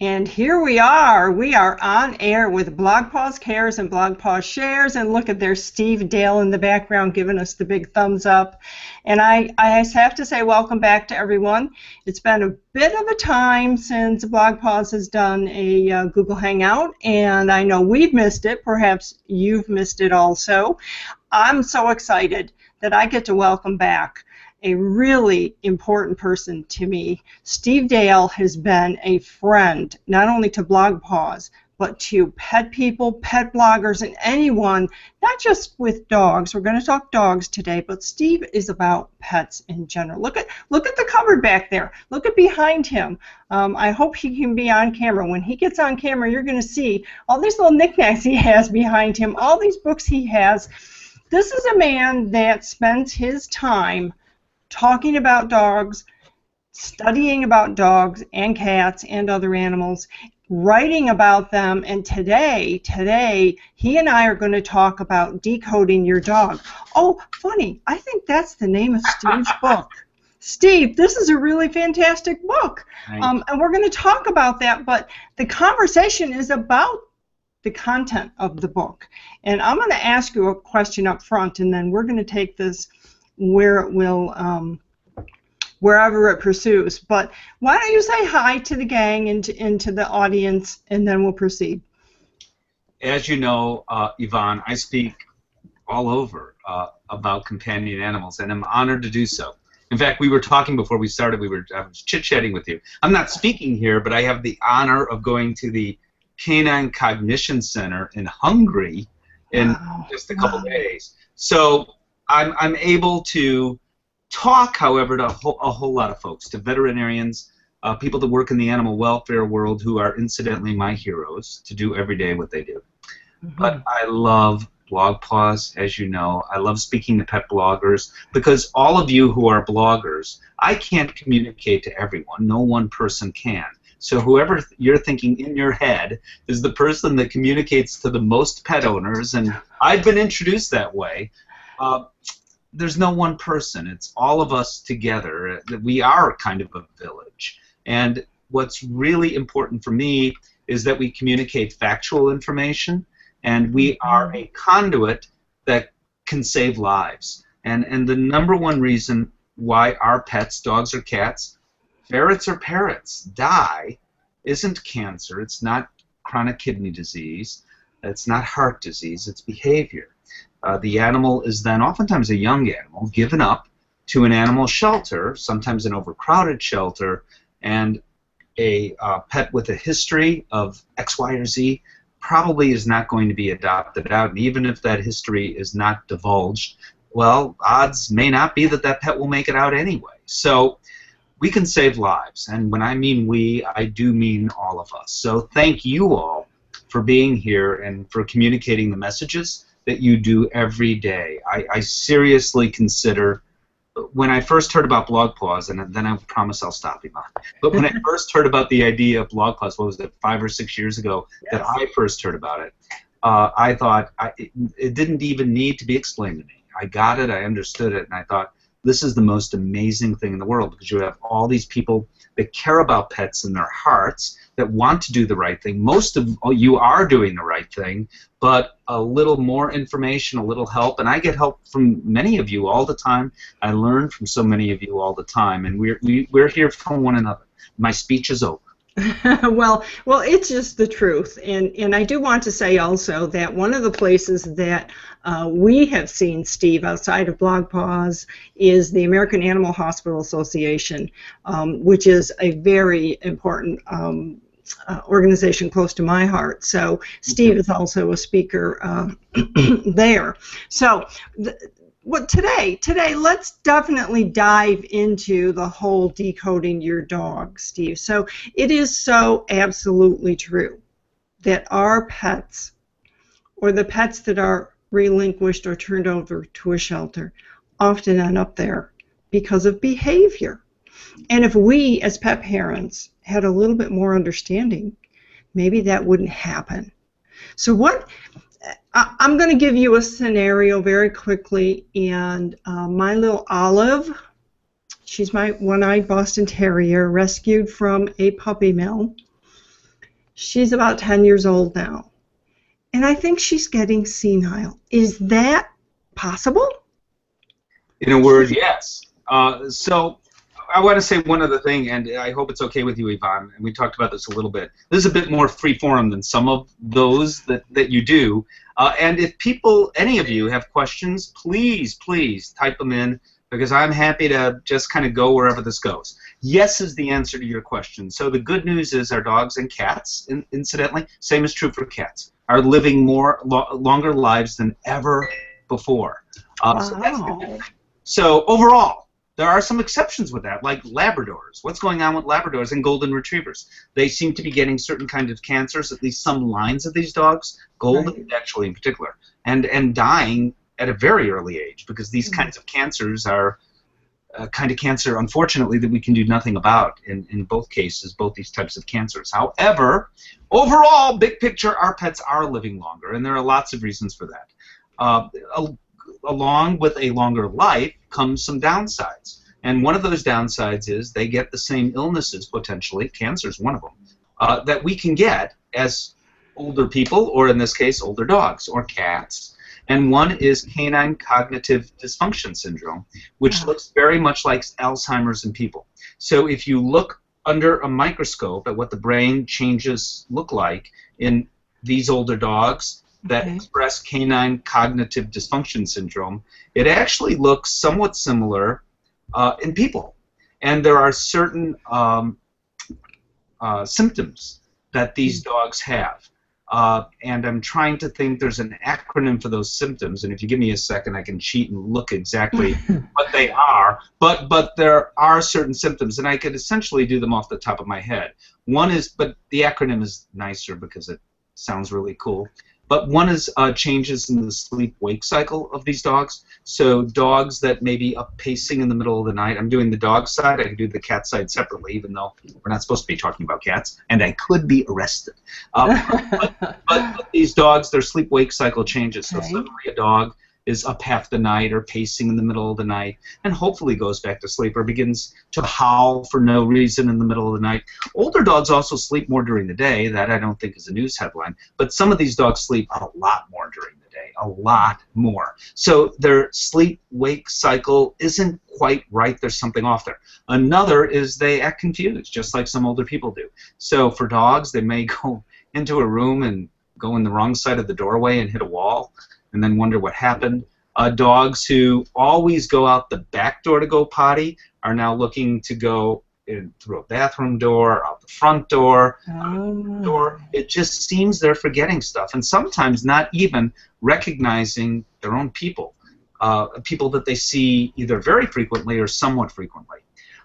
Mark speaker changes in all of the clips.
Speaker 1: And here we are. We are on air with BlogPaws Cares and BlogPaws Shares. And look at there's Steve Dale in the background giving us the big thumbs up. And I have to say welcome back to everyone. It's been a bit of a time since BlogPaws has done a Google Hangout. And I know we've missed it. Perhaps you've missed it also. I'm so excited that I get to welcome back a really important person to me. Steve Dale has been a friend, not only to BlogPaws, but to pet people, pet bloggers, and anyone, not just with dogs. We're going to talk dogs today, but Steve is about pets in general. Look at the cupboard back there. Look at behind him. I hope he can be on camera. When he gets on camera, you're going to see all these little knickknacks he has behind him, all these books he has. This is a man that spends his time talking about dogs, studying about dogs and cats and other animals, writing about them, and today he and I are going to talk about Decoding Your Dog. Oh, funny, I think that's the name of Steve's book. Steve, this is a really fantastic book, and we're going to talk about that, but the conversation is about the content of the book. And I'm going to ask you a question up front, and then we're going to take this where it will, wherever it pursues. But why don't you say hi to the gang and to the audience, and then we'll proceed.
Speaker 2: As you know, Yvonne, I speak all over about companion animals, and I'm honored to do so. In fact, we were talking before we started. I was chit-chatting with you. I'm not speaking here, but I have the honor of going to the Canine Cognition Center in Hungary in just a couple days. So I'm able to talk, however, to a whole lot of folks, to veterinarians, people that work in the animal welfare world who are incidentally my heroes to do every day what they do. But I love BlogPaws, as you know. I love speaking to pet bloggers because all of you who are bloggers, I can't communicate to everyone. No one person can. So whoever you're thinking in your head is the person that communicates to the most pet owners, and I've been introduced that way. There's no one person. It's all of us together. We are kind of a village. And what's really important for me is that we communicate factual information, and we are a conduit that can save lives. And the number one reason why our pets, dogs or cats, ferrets or parrots, die isn't cancer. It's not chronic kidney disease. It's not heart disease. It's behavior. The animal is then, oftentimes a young animal, given up to an animal shelter, sometimes an overcrowded shelter, and a pet with a history of X, Y, or Z probably is not going to be adopted out. And even if that history is not divulged, well, odds may not be that that pet will make it out anyway. So we can save lives. And when I mean we, I do mean all of us. So thank you all for being here and for communicating the messages that you do every day. I seriously consider, when I first heard about BlogPaws, and then I promise I'll stop, Yvonne, but when I first heard about the idea of BlogPaws, what was it, 5 or 6 years ago, that I first heard about it, I thought it didn't even need to be explained to me. I got it, I understood it, and I thought, this is the most amazing thing in the world, because you have all these people that care about pets in their hearts, that want to do the right thing. Most of you are doing the right thing, but a little more information, a little help, and I get help from many of you all the time. I learn from so many of you all the time, and we're here for one another. My speech is over.
Speaker 1: well, it's just the truth, and I do want to say also that one of the places that we have seen Steve outside of BlogPaws is the American Animal Hospital Association, which is a very important organization close to my heart. So Steve is also a speaker there. So today let's definitely dive into the whole decoding your dog, Steve. So it is so absolutely true that our pets, or the pets that are relinquished or turned over to a shelter, often end up there because of behavior. And if we as pet parents had a little bit more understanding, maybe that wouldn't happen. So I'm going to give you a scenario very quickly, and my little Olive, she's my one-eyed Boston Terrier, rescued from a puppy mill. She's about 10 years old now. And I think she's getting senile. Is that possible?
Speaker 2: In a word, yes. So I want to say one other thing, and I hope it's okay with you, Yvonne, and we talked about this a little bit. This is a bit more free form than some of those that you do. And if people, any of you, have questions, please type them in, because I'm happy to just kind of go wherever this goes. Yes is the answer to your question. So the good news is our dogs and cats, incidentally, same is true for cats, are living longer lives than ever before.
Speaker 1: Wow.
Speaker 2: So that's good. So overall, there are some exceptions with that, like Labradors. What's going on with Labradors and Golden Retrievers? They seem to be getting certain kind of cancers, at least some lines of these dogs, Golden actually in particular, and dying at a very early age, because these kinds of cancers are a kind of cancer, unfortunately, that we can do nothing about in both cases, both these types of cancers. However, overall, big picture, our pets are living longer, and there are lots of reasons for that. Along with a longer life comes some downsides. And one of those downsides is they get the same illnesses, potentially, cancer is one of them, that we can get as older people, or in this case, older dogs or cats. And one is canine cognitive dysfunction syndrome, which looks very much like Alzheimer's in people. So if you look under a microscope at what the brain changes look like in these older dogs that express canine cognitive dysfunction syndrome, it actually looks somewhat similar in people. And there are certain symptoms that these dogs have. And I'm trying to think, there's an acronym for those symptoms, and if you give me a second I can cheat and look exactly what they are, but there are certain symptoms, and I could essentially do them off the top of my head. One is, but the acronym is nicer because it sounds really cool, but one is changes in the sleep-wake cycle of these dogs. So dogs that may be up pacing in the middle of the night. I'm doing the dog side. I can do the cat side separately, even though we're not supposed to be talking about cats, and I could be arrested. But these dogs, their sleep-wake cycle changes. So suddenly a dog is up half the night or pacing in the middle of the night and hopefully goes back to sleep, or begins to howl for no reason in the middle of the night. Older dogs also sleep more during the day. That I don't think is a news headline, but some of these dogs sleep a lot more during the day, a lot more. So their sleep-wake cycle isn't quite right. There's something off there. Another is they act confused, just like some older people do. So for dogs, they may go into a room and go in the wrong side of the doorway and hit a wall, and then wonder what happened. Dogs who always go out the back door to go potty are now looking to go in through a bathroom door, out the front door, door. It just seems they're forgetting stuff, and sometimes not even recognizing their own people, people that they see either very frequently or somewhat frequently.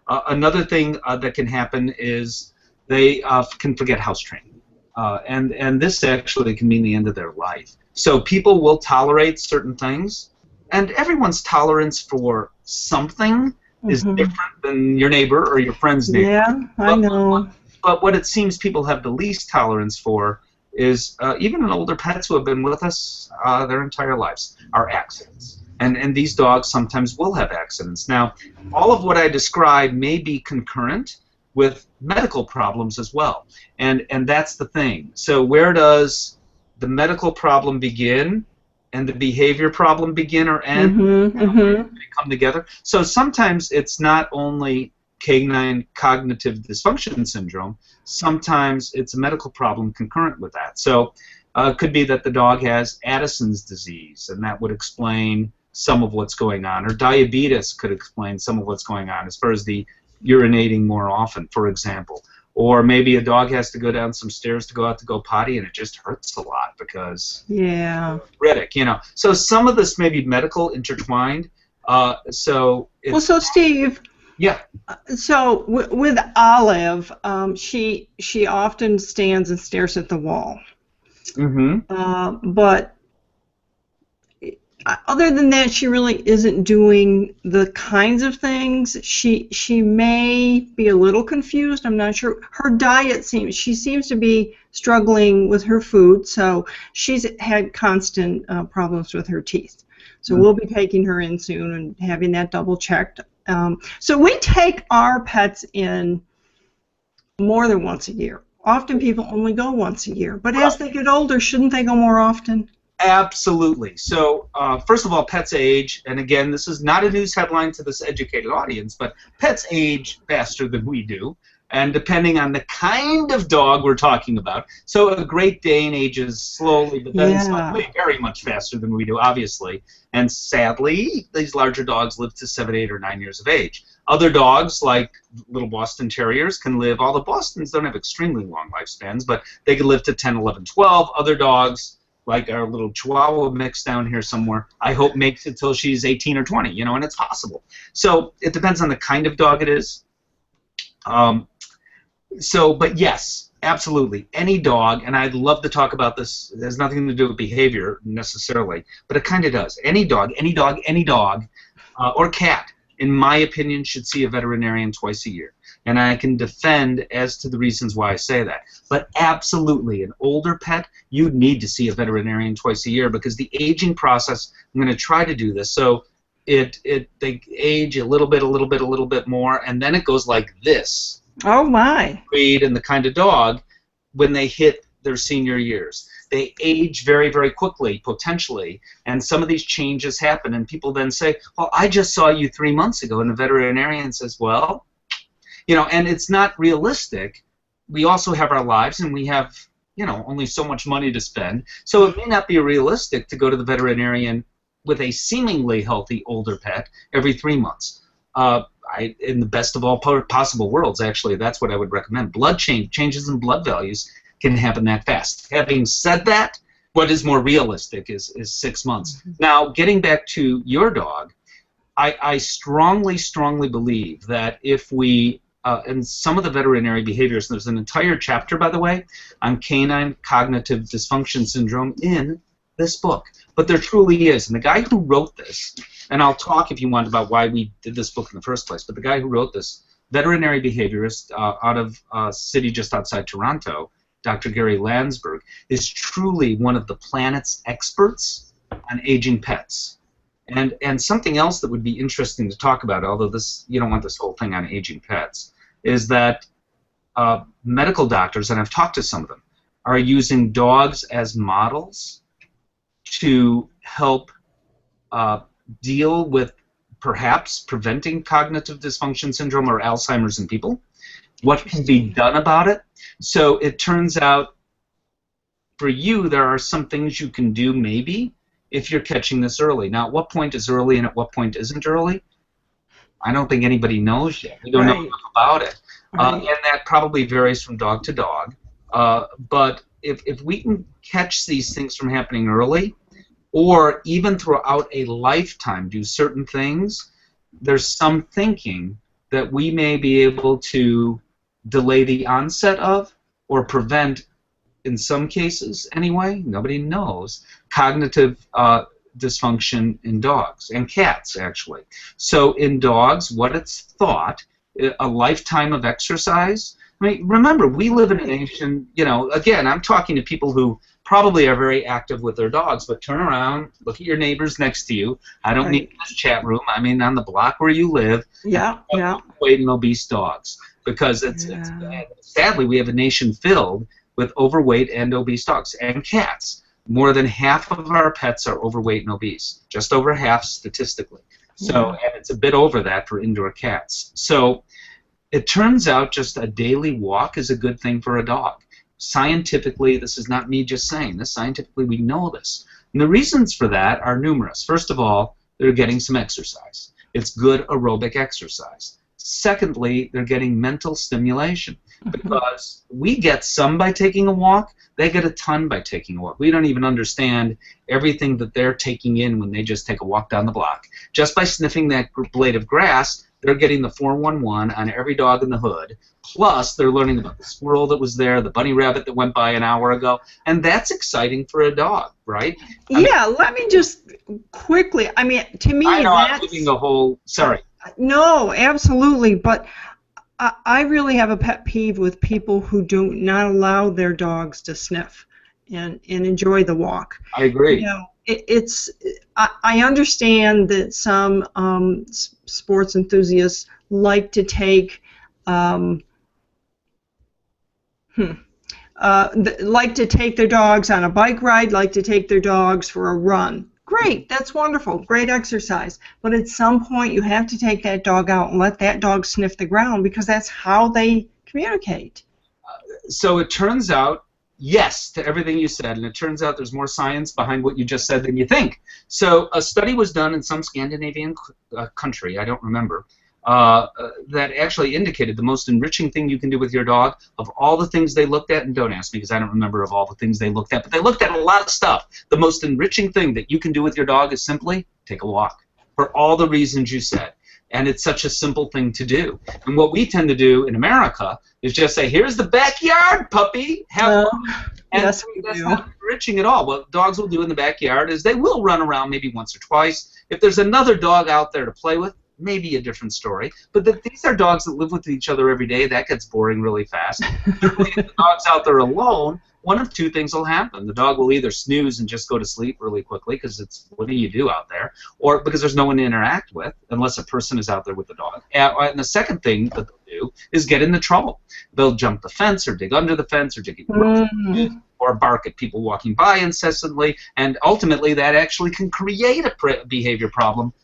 Speaker 2: Another thing that can happen is they can forget house training, and this actually can mean the end of their life. So people will tolerate certain things, and everyone's tolerance for something is different than your neighbor or your friend's neighbor.
Speaker 1: Yeah, I know.
Speaker 2: But what it seems people have the least tolerance for is even in older pets who have been with us their entire lives, are accidents. And these dogs sometimes will have accidents. Now, all of what I described may be concurrent with medical problems as well. And that's the thing. So where does the medical problem begin and the behavior problem begin or end? They come together. So sometimes it's not only canine cognitive dysfunction syndrome, sometimes it's a medical problem concurrent with that. So it could be that the dog has Addison's disease, and that would explain some of what's going on, or diabetes could explain some of what's going on as far as the urinating more often, for example. Or maybe a dog has to go down some stairs to go out to go potty, and it just hurts a lot because arthritic, you know. So some of this may be medical intertwined. So
Speaker 1: Steve.
Speaker 2: Yeah.
Speaker 1: So with Olive, she often stands and stares at the wall. But other than that, she really isn't doing the kinds of things. She may be a little confused. I'm not sure. Her diet she seems to be struggling with her food, so she's had constant problems with her teeth. So we'll be taking her in soon and having that double checked. So we take our pets in more than once a year. Often people only go once a year, but as they get older, shouldn't they go more often?
Speaker 2: Absolutely. So, first of all, pets age, and again, this is not a news headline to this educated audience, but pets age faster than we do, and depending on the kind of dog we're talking about. So, a Great Dane ages slowly, but then slowly very much faster than we do, obviously. And sadly, these larger dogs live to 7, 8, or 9 years of age. Other dogs, like little Boston Terriers, can live, all the Bostons don't have extremely long lifespans, but they can live to 10, 11, 12. Other dogs, like our little Chihuahua mix down here somewhere, I hope makes it till she's 18 or 20, you know, and it's possible. So it depends on the kind of dog it is. But yes, absolutely, any dog, and I'd love to talk about this, it has nothing to do with behavior necessarily, but it kind of does. Any dog, or cat, in my opinion, should see a veterinarian twice a year. And I can defend as to the reasons why I say that. But absolutely, an older pet, you need to see a veterinarian twice a year because the aging process, I'm going to try to do this, so they age a little bit more, and then it goes like this.
Speaker 1: Oh, my.
Speaker 2: Breed and the kind of dog when they hit their senior years. They age very, very quickly, potentially, and some of these changes happen, and people then say, well, I just saw you 3 months ago, and the veterinarian says, well, you know, and it's not realistic. We also have our lives, and we have, you know, only so much money to spend. So it may not be realistic to go to the veterinarian with a seemingly healthy older pet every 3 months. In the best of all possible worlds, actually, that's what I would recommend. Changes in blood values can happen that fast. Having said that, what is more realistic is 6 months. Mm-hmm. Now, getting back to your dog, I strongly, strongly believe that if we and some of the veterinary behaviors, there's an entire chapter, by the way, on canine cognitive dysfunction syndrome in this book. But there truly is. And the guy who wrote this, and I'll talk if you want about why we did this book in the first place, but the guy who wrote this, veterinary behaviorist out of a city just outside Toronto, Dr. Gary Landsberg, is truly one of the planet's experts on aging pets. And something else that would be interesting to talk about, although this you don't want this whole thing on aging pets, is that medical doctors, and I've talked to some of them, are using dogs as models to help deal with perhaps preventing cognitive dysfunction syndrome or Alzheimer's in people. What can be done about it? So it turns out for you there are some things you can do maybe if you're catching this early. Now, at what point is early and at what point isn't early? I don't think anybody knows yet. We don't know enough about it. And that probably varies from dog to dog. But if we can catch these things from happening early, or even throughout a lifetime do certain things, there's some thinking that we may be able to delay the onset of or prevent, in some cases anyway, nobody knows, cognitive dysfunction in dogs and cats, actually. So in dogs, what it's thought, a lifetime of exercise. I mean, remember, we live in a nation, you know, again, I'm talking to people who probably are very active with their dogs, but turn around, look at your neighbors next to you. I don't need this chat room. I mean, on the block where you live, overweight and obese dogs, because it's bad. Sadly, we have a nation filled with overweight and obese dogs and cats. More than half of our pets are overweight and obese, just over half statistically. So, and it's a bit over that for indoor cats. So it turns out just a daily walk is a good thing for a dog. Scientifically, this is not me just saying this, scientifically we know this. And the reasons for that are numerous. First of all, they're getting some exercise. It's good aerobic exercise. Secondly, they're getting mental stimulation, because we get some by taking a walk, they get a ton by taking a walk. We don't even understand everything that they're taking in when they just take a walk down the block. Just by sniffing that blade of grass, they're getting the 411 on every dog in the hood, plus they're learning about the squirrel that was there, the bunny rabbit that went by an hour ago, and that's exciting for a dog, right?
Speaker 1: Let me just quickly, I mean, to me,
Speaker 2: I know
Speaker 1: that's...
Speaker 2: I'm giving a whole, sorry.
Speaker 1: No, absolutely, but I really have a pet peeve with people who do not allow their dogs to sniff and enjoy the walk.
Speaker 2: I agree.
Speaker 1: You know, I understand that some sports enthusiasts like to take like to take their dogs on a bike ride, like to take their dogs for a run. Great, that's wonderful, great exercise. But at some point you have to take that dog out and let that dog sniff the ground, because that's how they communicate.
Speaker 2: So it turns out, yes, to everything you said, and it turns out there's more science behind what you just said than you think. So a study was done in some Scandinavian country, I don't remember, that actually indicated the most enriching thing you can do with your dog, of all the things they looked at, and don't ask me because I don't remember of all the things they looked at, but they looked at a lot of stuff. The most enriching thing that you can do with your dog is simply take a walk, for all the reasons you said. And it's such a simple thing to do. And what we tend to do in America is just say, here's the backyard, puppy. Have fun. And
Speaker 1: yes,
Speaker 2: that's not enriching at all. What dogs will do in the backyard is they will run around maybe once or twice. If there's another dog out there to play with, maybe a different story. But these are dogs that live with each other every day. That gets boring really fast. If the dog's out there alone, one of two things will happen. The dog will either snooze and just go to sleep really quickly, because it's, what do you do out there? Or because there's no one to interact with, unless a person is out there with the dog. And the second thing that they'll do is get into trouble. They'll jump the fence, or dig under the fence, or dig or bark at people walking by incessantly, and ultimately that actually can create a behavior problem,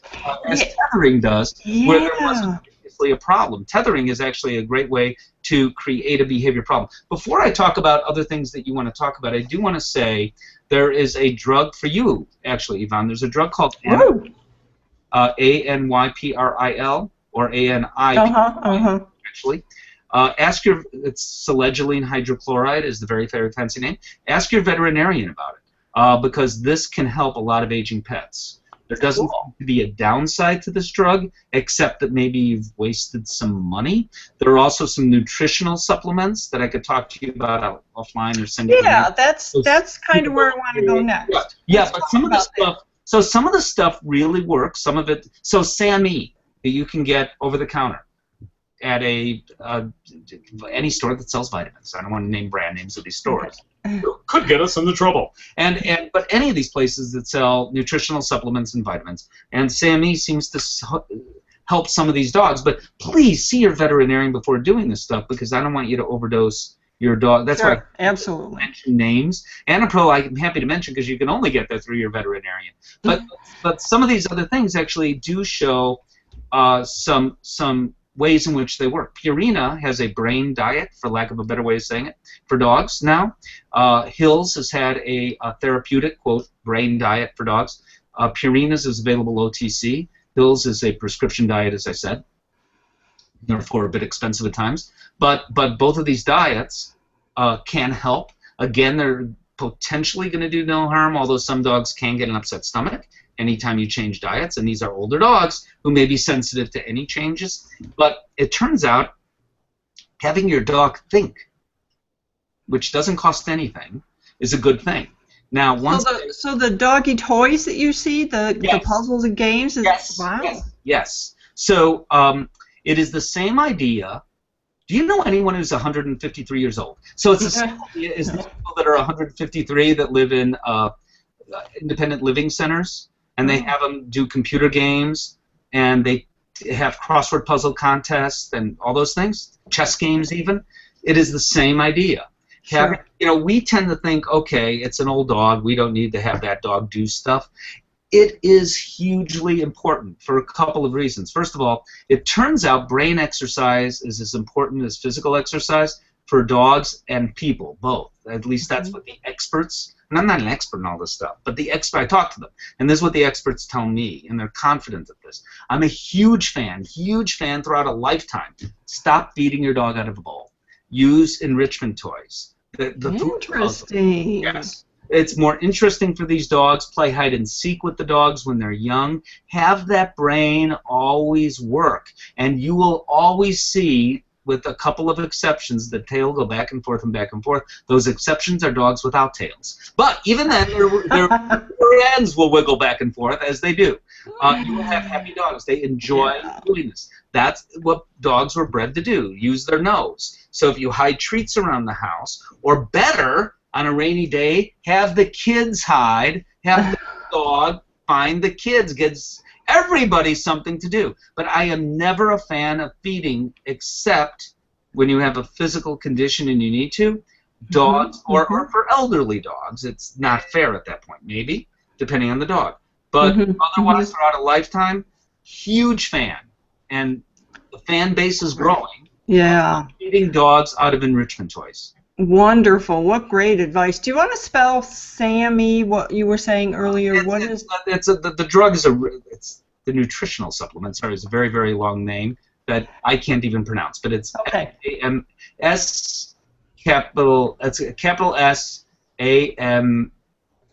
Speaker 2: as tethering does, where there wasn't previously a problem. Tethering is actually a great way to create a behavior problem. Before I talk about other things that you want to talk about, I do want to say there is a drug for you, actually, Yvonne. There's a drug called Anypril, or ANI, actually. It's selegiline hydrochloride is the very fancy name. Ask your veterinarian about it, because this can help a lot of aging pets. There doesn't seem to be a downside to this drug, except that maybe you've wasted some money. There are also some nutritional supplements that I could talk to you about offline or send you.
Speaker 1: Yeah, that's kind of where I want to go next.
Speaker 2: Yeah, but some of the stuff. So some of the stuff really works. Some of it. So SAMe that you can get over the counter at any store that sells vitamins. I don't want to name brand names of these stores. Could get us into trouble. But any of these places that sell nutritional supplements and vitamins, and SAMe seems to help some of these dogs. But please see your veterinarian before doing this stuff, because I don't want you to overdose your dog. That's why I absolutely mention names. Anypril, I'm happy to mention, because you can only get that through your veterinarian. But some of these other things actually do show some ways in which they work. Purina has a brain diet, for lack of a better way of saying it, for dogs now. Hills has had a therapeutic, quote, brain diet for dogs. Purina's is available OTC. Hills is a prescription diet, as I said, therefore a bit expensive at times. But both of these diets can help. Again, they're potentially going to do no harm, although some dogs can get an upset stomach anytime you change diets, and these are older dogs who may be sensitive to any changes. But it turns out having your dog think, which doesn't cost anything, is a good thing. Now, once
Speaker 1: so the doggy toys that you see, the puzzles and games,
Speaker 2: yes. So it is the same idea. Do you know anyone who's 153 years old? So it's the same idea as the people that are 153 that live in independent living centers, and they have them do computer games, and they have crossword puzzle contests and all those things, chess games even. It is the same idea.
Speaker 1: Sure.
Speaker 2: We tend to think, okay, it's an old dog, we don't need to have that dog do stuff. It is hugely important for a couple of reasons. First of all, it turns out brain exercise is as important as physical exercise for dogs and people, both. At least that's what the experts, and I'm not an expert in all this stuff, but I talk to them, and this is what the experts tell me, and they're confident of this. I'm a huge fan throughout a lifetime. Stop feeding your dog out of a bowl. Use enrichment toys.
Speaker 1: Interesting.
Speaker 2: Yes. It's more interesting for these dogs. Play hide and seek with the dogs when they're young. Have that brain always work, and you will always see, with a couple of exceptions, the tail go back and forth and back and forth. Those exceptions are dogs without tails. But even then, their ends will wiggle back and forth, as they do. You will have happy dogs. They enjoy doing this. That's what dogs were bred to do, use their nose. So if you hide treats around the house, or better, on a rainy day, have the kids hide, have the dog find the kids, gives everybody something to do. But I am never a fan of feeding, except when you have a physical condition and you need to, dogs, or for elderly dogs, it's not fair at that point, maybe, depending on the dog. But otherwise, throughout a lifetime, huge fan. And the fan base is growing.
Speaker 1: Yeah.
Speaker 2: Eating dogs out of enrichment toys.
Speaker 1: Wonderful. What great advice. Do you want to spell SAMI, what you were saying earlier?
Speaker 2: The drug is it's the Nutritional Supplements. Sorry, it's a very, very long name that I can't even pronounce, but it's S capital SAMME,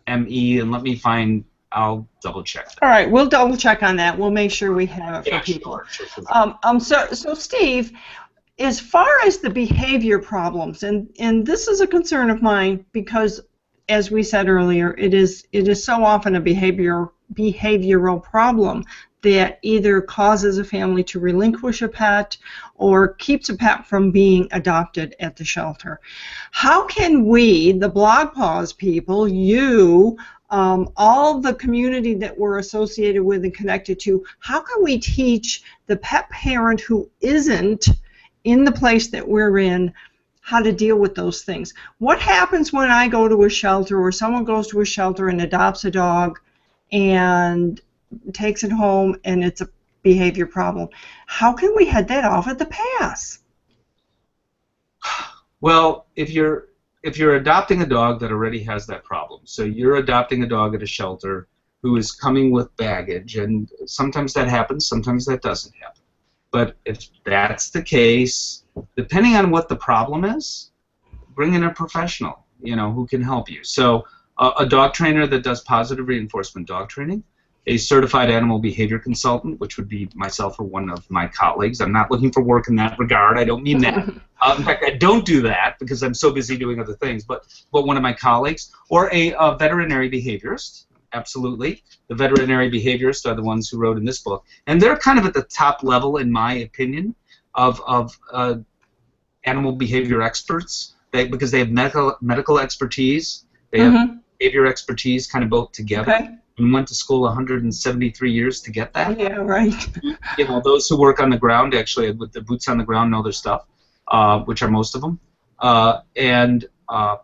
Speaker 2: and let me find. I'll double check that.
Speaker 1: All right, we'll double check on that. We'll make sure we have it for people. Sure. So Steve, as far as the behavior problems, and this is a concern of mine because, as we said earlier, it is so often a behavioral problem that either causes a family to relinquish a pet or keeps a pet from being adopted at the shelter. How can we, the BlogPaws people, you, all the community that we're associated with and connected to, how can we teach the pet parent who isn't in the place that we're in how to deal with those things? What happens when I go to a shelter or someone goes to a shelter and adopts a dog and takes it home and it's a behavior problem? How can we head that off at the pass?
Speaker 2: Well, if you're adopting a dog that already has that problem, so you're adopting a dog at a shelter who is coming with baggage, and sometimes that happens, sometimes that doesn't happen. But if that's the case, depending on what the problem is, bring in a professional, who can help you. So a dog trainer that does positive reinforcement dog training, a certified animal behavior consultant, which would be myself or one of my colleagues. I'm not looking for work in that regard. I don't mean that. In fact, I don't do that because I'm so busy doing other things. But one of my colleagues, or a veterinary behaviorist, absolutely. The veterinary behaviorists are the ones who wrote in this book, and they're kind of at the top level, in my opinion, of animal behavior experts. Because they have medical expertise, they have behavior expertise, kind of both together.
Speaker 1: Okay.
Speaker 2: And went to school 173 years to get that.
Speaker 1: Yeah, right.
Speaker 2: Those who work on the ground, actually, with the boots on the ground, know their stuff, which are most of them. And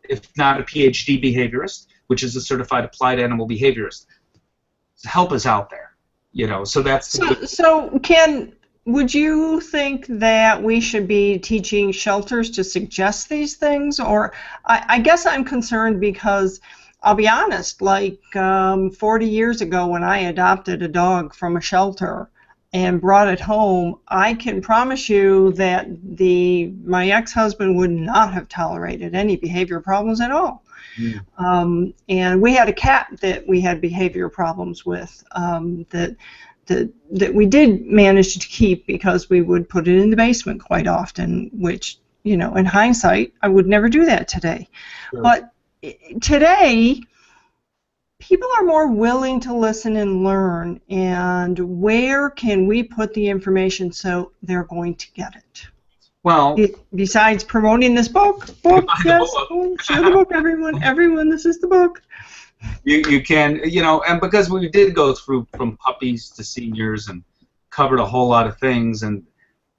Speaker 2: if not a PhD behaviorist, which is a certified applied animal behaviorist, help us out there. So that's. Would you think that we should be teaching shelters to suggest these things, or I guess I'm concerned because, I'll be honest, like 40 years ago when I adopted a dog from a shelter and brought it home, I can promise you that my ex-husband would not have tolerated any behavior problems at all. And we had a cat that we had behavior problems with that we did manage to keep because we would put it in the basement quite often, which, in hindsight, I would never do that today. Sure. But today, people are more willing to listen and learn, and where can we put the information so they're going to get it? Well, besides promoting this book, yes, share the book, everyone, this is the book. You can, and because we did go through from puppies to seniors and covered a whole lot of things, and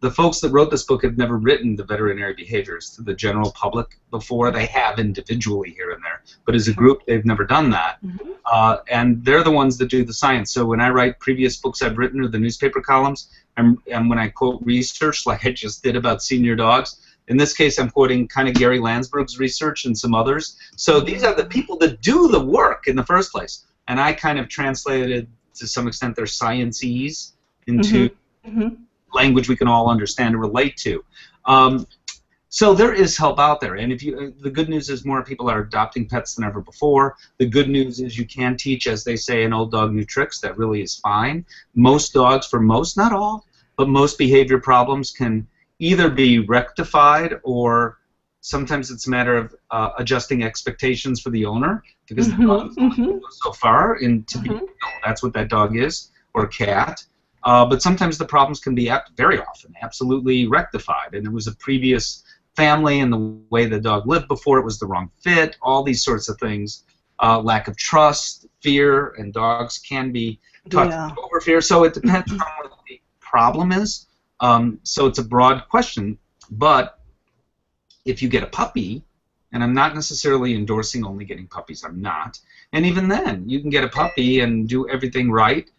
Speaker 2: the folks that wrote this book have never written the veterinary behaviors to the general public before. They have individually here and there, but as a group, they've never done that. And they're the ones that do the science. So when I write previous books I've written or the newspaper columns, and when I quote research like I just did about senior dogs, in this case I'm quoting kind of Gary Landsberg's research and some others. So these are the people that do the work in the first place. And I kind of translated, to some extent, their science-ese into language we can all understand and relate to. So there is help out there, and the good news is more people are adopting pets than ever before. The good news is you can teach, as they say, an old dog new tricks. That really is fine. Most dogs, for most, not all, but most behavior problems can either be rectified, or sometimes it's a matter of adjusting expectations for the owner, because the dog goes so far into being, that's what that dog is, or cat. But sometimes the problems can be very often absolutely rectified, and it was a previous family and the way the dog lived before, it was the wrong fit, all these sorts of things, lack of trust, fear, and dogs can be taught over fear, so it depends on what the problem is. So it's a broad question, but if you get a puppy And I'm not necessarily endorsing only getting puppies. I'm not. And even then, you can get a puppy and do everything right,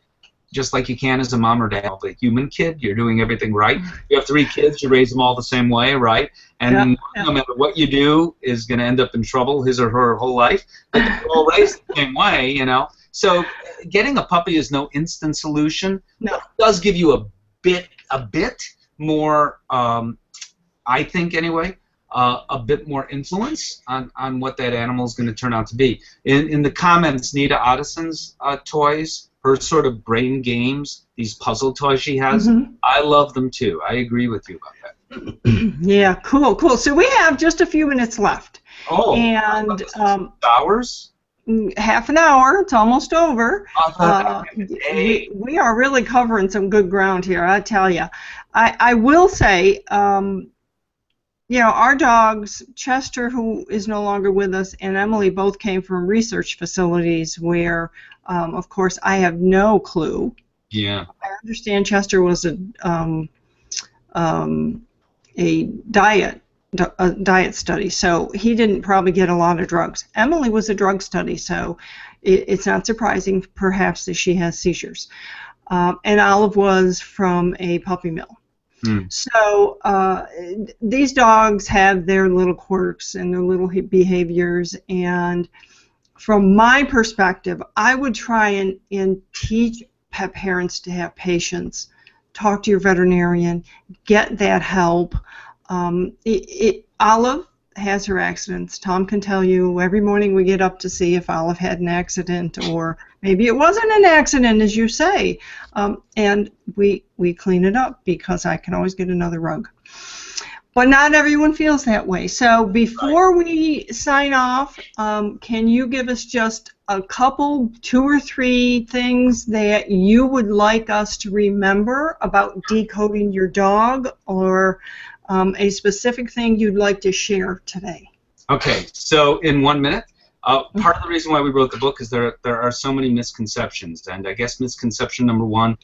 Speaker 2: just like you can as a mom or dad. The human kid, you're doing everything right. You have 3 kids, you raise them all the same way, right? And no matter what you do is going to end up in trouble his or her whole life. But they're all raised the same way, you know. So getting a puppy is no instant solution.
Speaker 1: No.
Speaker 2: It does give you a bit more, I think anyway, a bit more influence on what that animal is going to turn out to be. In the comments, Nita Addison's toys, her sort of brain games, these puzzle toys she has, I love them too. I agree with you about that.
Speaker 1: Yeah, cool. So we have just a few minutes left.
Speaker 2: Oh,
Speaker 1: and
Speaker 2: hours?
Speaker 1: Half an hour. It's almost over. We are really covering some good ground here, I tell you. I will say, you know, our dogs, Chester, who is no longer with us, and Emily both came from research facilities where, of course, I have no clue.
Speaker 2: Yeah.
Speaker 1: I understand Chester was a diet study, so he didn't probably get a lot of drugs. Emily was a drug study, so it's not surprising, perhaps, that she has seizures. And Olive was from a puppy mill. So these dogs have their little quirks and their little behaviors, and from my perspective, I would try and teach pet parents to have patience, talk to your veterinarian, get that help. Olive has her accidents. Tom can tell you every morning we get up to see if Olive had an accident, or maybe it wasn't an accident, as you say, and we clean it up because I can always get another rug. But not everyone feels that way. So before we sign off, can you give us just a couple, 2 or 3 things that you would like us to remember about decoding your dog, or a specific thing you'd like to share today?
Speaker 2: Okay, so in 1 minute, part of the reason why we wrote the book is there are so many misconceptions, and I guess misconception number 1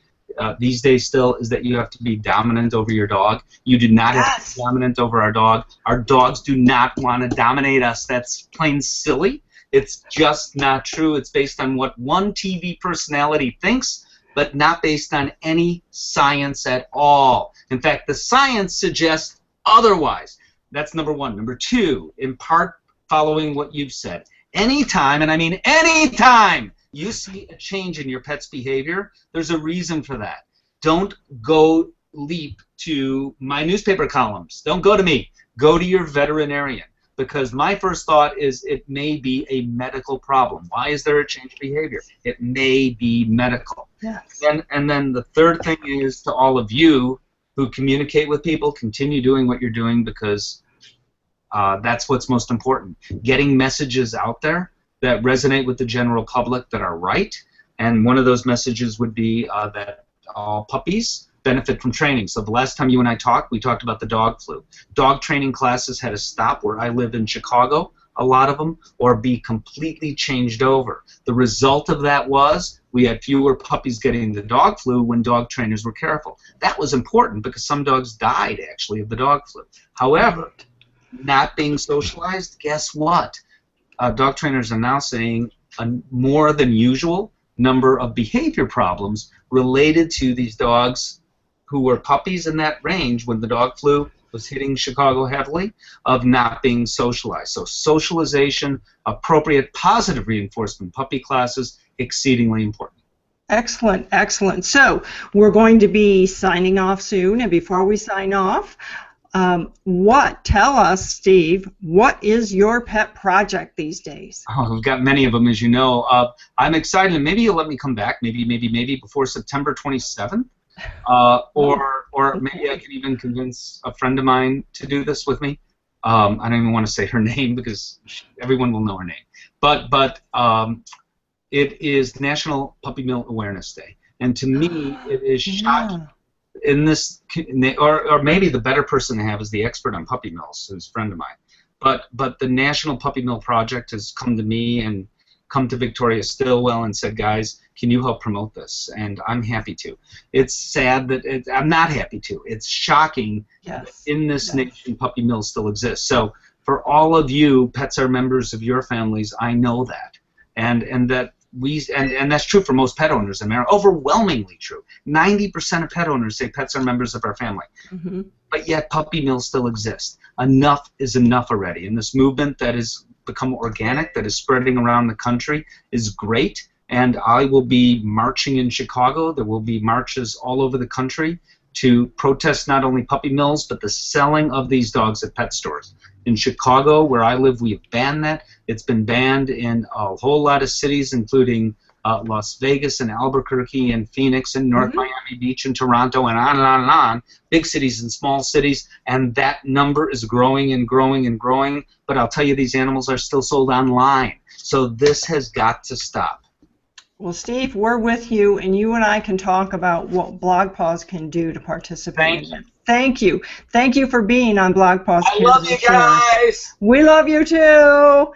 Speaker 2: these days still is that you have to be dominant over your dog. You do not have to be dominant over our dog. Our dogs do not want to dominate us. That's plain silly. It's just not true. It's based on what one TV personality thinks, but not based on any science at all. In fact, the science suggests otherwise. That's number 1. Number 2, in part following what you've said, anytime, and I mean anytime, you see a change in your pet's behavior, there's a reason for that. Don't go leap to my newspaper columns. Don't go to me. Go to your veterinarian, because my first thought is it may be a medical problem. Why is there a change in behavior? It may be medical.
Speaker 1: Yes.
Speaker 2: And then the third thing is to all of you who communicate with people, continue doing what you're doing, because that's what's most important. Getting messages out there that resonate with the general public that are right, and one of those messages would be that all puppies benefit from training. So the last time you and I talked, we talked about the dog flu. Dog training classes had to stop where I live in Chicago, a lot of them, or be completely changed over. The result of that was we had fewer puppies getting the dog flu when dog trainers were careful. That was important because some dogs died, actually, of the dog flu. However, not being socialized, guess what? Dog trainers are now saying a more than usual number of behavior problems related to these dogs who were puppies in that range when the dog flu was hitting Chicago heavily, of not being socialized. So socialization, appropriate positive reinforcement puppy classes, exceedingly important.
Speaker 1: Excellent, excellent. So we're going to be signing off soon, and before we sign off, tell us, Steve, what is your pet project these days?
Speaker 2: Oh, we've got many of them, as you know. I'm excited, and maybe you'll let me come back, maybe before September 27th, or maybe I can even convince a friend of mine to do this with me. I don't even want to say her name because everyone will know her name. But it is National Puppy Mill Awareness Day, and to me, it is shocking. In this, or maybe the better person to have is the expert on puppy mills, who's a friend of mine. But the National Puppy Mill Project has come to me and come to Victoria Stillwell and said, guys, can you help promote this? And I'm happy to. It's sad that I'm not happy to. It's shocking that in this nation puppy mills still exist. So For all of you, pets are members of your families. I know that, and that's true for most pet owners in America. Overwhelmingly true. 90% of pet owners say pets are members of our family.
Speaker 1: Mm-hmm.
Speaker 2: But yet puppy mills still exist. Enough is enough already. And this movement that has become organic, that is spreading around the country, is great. And I will be marching in Chicago. There will be marches all over the country to protest not only puppy mills, but the selling of these dogs at pet stores. In Chicago, where I live, we have banned that. It's been banned in a whole lot of cities, including Las Vegas and Albuquerque and Phoenix and North Miami Beach and Toronto and on and on and on, big cities and small cities, and that number is growing and growing and growing. But I'll tell you, these animals are still sold online. So this has got to stop.
Speaker 1: Well, Steve, we're with you, and you and I can talk about what BlogPaws can do to participate in it. Thank you. Thank you for being on BlogPaws Cares Shares.
Speaker 2: I love you guys.
Speaker 1: We love you too.